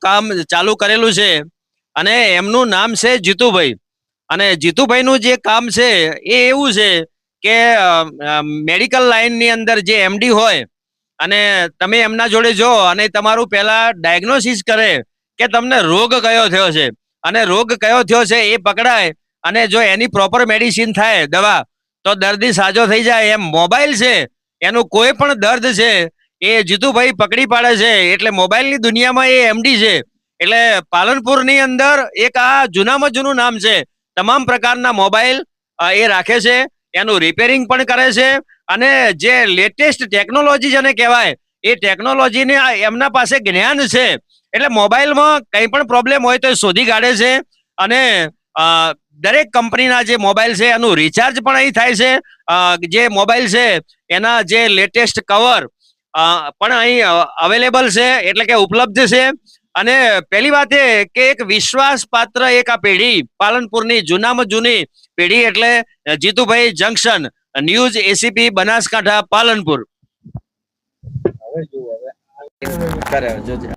કામ ચાલુ કરેલું છે અને એમનું નામ છે જીતુભાઈ. અને જીતુભાઈનું જે કામ છે એ એવું છે કે મેડિકલ લાઈનની અંદર જે એમડી હોય અને તમે એમના જોડે જો અને તમારું પહેલા ડાયગ્નોસિસ કરે કે તમને રોગ કયો થયો છે અને રોગ કયો થયો છે એ પકડાય અને જો એની પ્રોપર મેડિસિન થાય દવા તો દર્દી સાજો થઈ જાય. એમ મોબાઈલ છે એનું કોઈ પણ દર્દ છે એ જીતુભાઈ પકડી પાડે છે. એટલે મોબાઈલની દુનિયામાં એ એમડી છે. એટલે પાલનપુરની અંદર એક આ જૂનામાં જૂનું નામ છે. તમામ પ્રકારના મોબાઈલ એ રાખે છે, એનું રિપેરિંગ પણ કરે છે અને જે લેટેસ્ટ ટેકનોલોજી જેને કહેવાય એ ટેકનોલોજીને એમના પાસે જ્ઞાન છે. એટલે મોબાઈલમાં કંઈ પણ પ્રોબ્લેમ હોય તો એ શોધી કાઢે છે અને દરેક કંપનીના જે મોબાઈલ છે એનું રિચાર્જ પણ અહીં થાય છે. જે મોબાઈલ છે એના જે લેટેસ્ટ કવર પણ અહીં અવેલેબલ છે, એટલે કે ઉપલબ્ધ છે. અને પહેલી વાત એ કે એક વિશ્વાસપાત્ર એક આ પેઢી પાલનપુરની જૂનામાં જૂની પેઢી એટલે Jitubhai junction, news ACP Banaskantha Palanpur. હવે જુઓ હવે કરે જોજે.